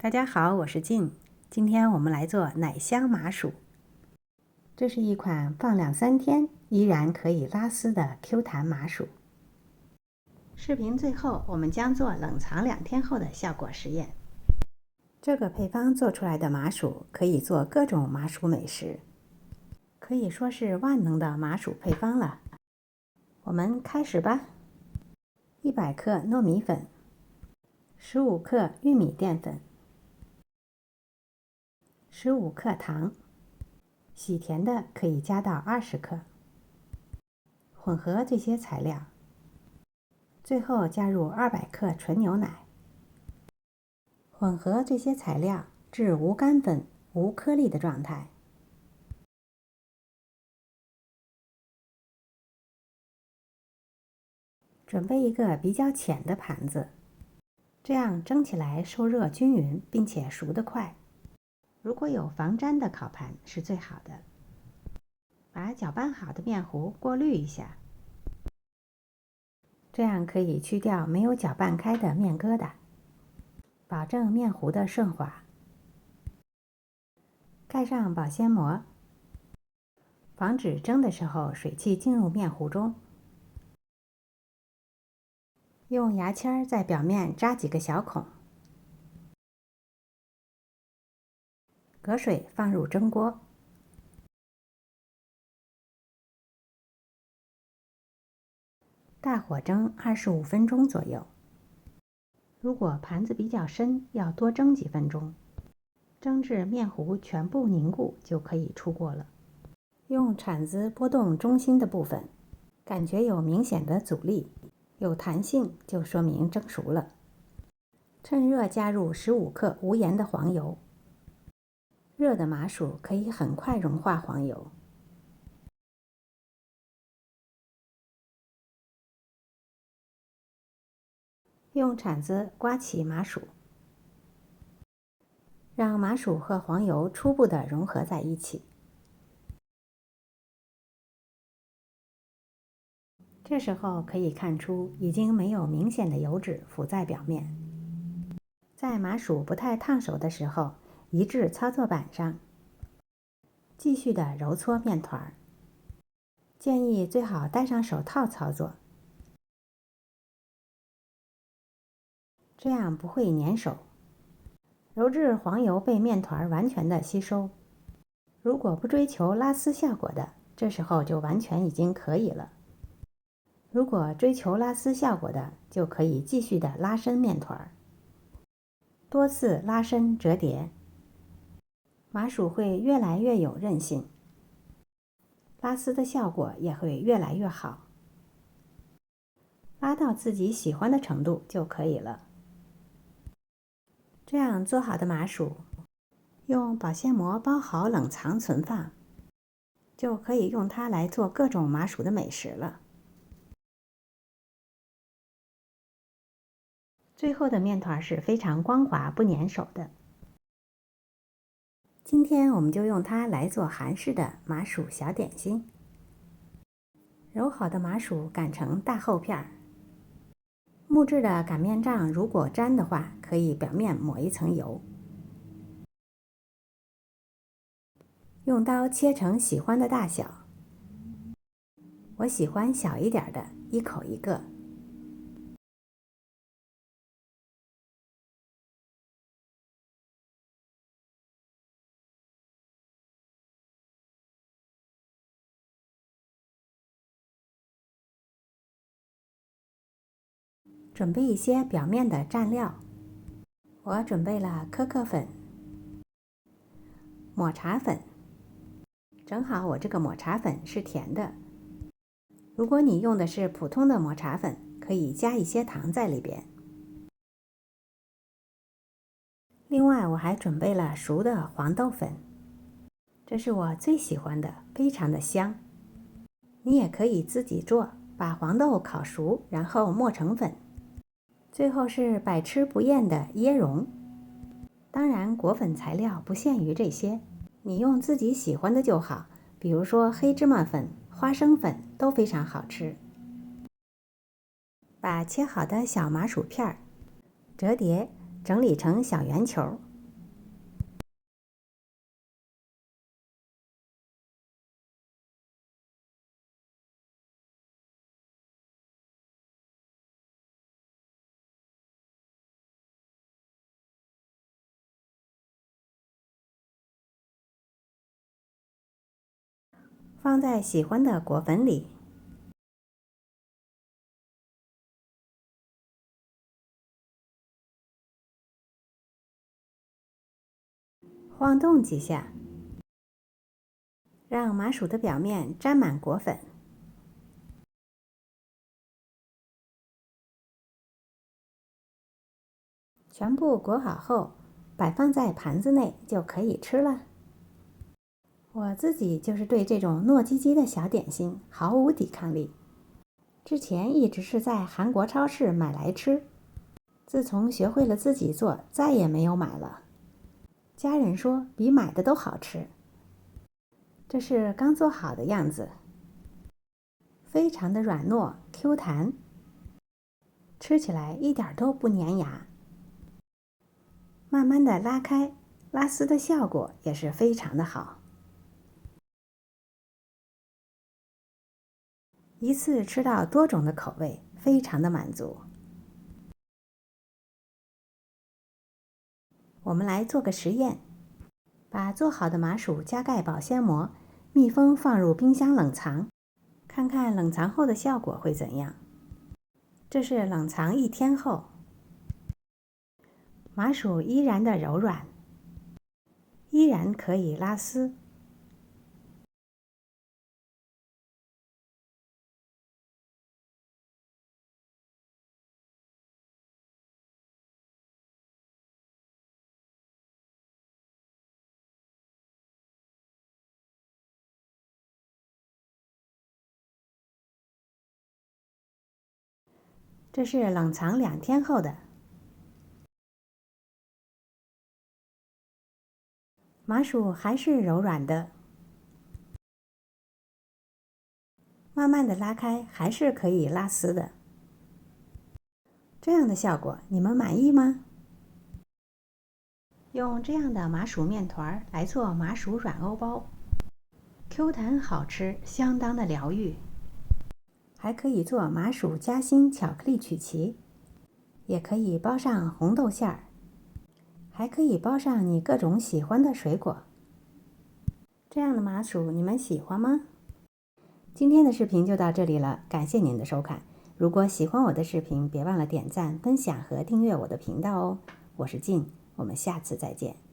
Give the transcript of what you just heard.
大家好，我是静。今天我们来做奶香麻薯。这是一款放2-3天依然可以拉丝的 Q 弹麻薯。视频最后我们将做冷藏2天后的效果实验。这个配方做出来的麻薯可以做各种麻薯美食，可以说是万能的麻薯配方了。我们开始吧。100克糯米粉，15克玉米淀粉，15克糖，喜甜的可以加到20克。混合这些材料，最后加入200克纯牛奶。混合这些材料至无干粉、无颗粒的状态。准备一个比较浅的盘子，这样蒸起来受热均匀，并且熟得快。如果有防粘的烤盘是最好的。把搅拌好的面糊过滤一下，这样可以去掉没有搅拌开的面疙瘩，保证面糊的顺滑。盖上保鲜膜，防止蒸的时候水汽进入面糊中。用牙签在表面扎几个小孔，隔水放入蒸锅。大火蒸25分钟左右。如果盘子比较深，要多蒸几分钟，蒸至面糊全部凝固就可以出锅了。用铲子拨动中心的部分，感觉有明显的阻力，有弹性就说明蒸熟了。趁热加入15克无盐的黄油，热的麻薯可以很快融化黄油。用铲子刮起麻薯，让麻薯和黄油初步的融合在一起。这时候可以看出已经没有明显的油脂浮在表面。在麻薯不太烫手的时候，移至操作板上，继续的揉搓面团。建议最好戴上手套操作，这样不会粘手。揉至黄油被面团完全的吸收。如果不追求拉丝效果的，这时候就完全已经可以了。如果追求拉丝效果的，就可以继续的拉伸面团，多次拉伸折叠，麻薯会越来越有韧性，拉丝的效果也会越来越好。拉到自己喜欢的程度就可以了。这样做好的麻薯，用保鲜膜包好冷藏存放，就可以用它来做各种麻薯的美食了。最后的面团是非常光滑不粘手的。今天我们就用它来做韩式的麻薯小点心。揉好的麻薯擀成大厚片，木质的擀面杖如果粘的话，可以表面抹一层油。用刀切成喜欢的大小，我喜欢小一点的，一口一个。准备一些表面的蘸料，我准备了可可粉、抹茶粉，正好我这个抹茶粉是甜的。如果你用的是普通的抹茶粉，可以加一些糖在里边。另外我还准备了熟的黄豆粉，这是我最喜欢的，非常的香。你也可以自己做，把黄豆烤熟，然后磨成粉。最后是百吃不厌的椰蓉。当然果粉材料不限于这些，你用自己喜欢的就好，比如说黑芝麻粉、花生粉都非常好吃。把切好的小麻薯片折叠整理成小圆球，放在喜欢的果粉里，晃动几下，让麻薯的表面沾满果粉。全部裹好后，摆放在盘子内就可以吃了。我自己就是对这种糯叽叽的小点心毫无抵抗力，之前一直是在韩国超市买来吃，自从学会了自己做，再也没有买了。家人说比买的都好吃。这是刚做好的样子，非常的软糯 Q 弹，吃起来一点都不粘牙。慢慢的拉开，拉丝的效果也是非常的好。一次吃到多种的口味，非常的满足。我们来做个实验，把做好的麻薯加盖保鲜膜，密封放入冰箱冷藏，看看冷藏后的效果会怎样。这是冷藏1天后，麻薯依然的柔软，依然可以拉丝。这是冷藏2天后的，麻薯还是柔软的，慢慢的拉开还是可以拉丝的。这样的效果你们满意吗？用这样的麻薯面团来做麻薯软欧包，Q 弹好吃，相当的疗愈。还可以做麻薯夹心巧克力曲奇，也可以包上红豆馅儿，还可以包上你各种喜欢的水果。这样的麻薯你们喜欢吗？今天的视频就到这里了，感谢您的收看。如果喜欢我的视频，别忘了点赞、分享和订阅我的频道哦。我是静，我们下次再见。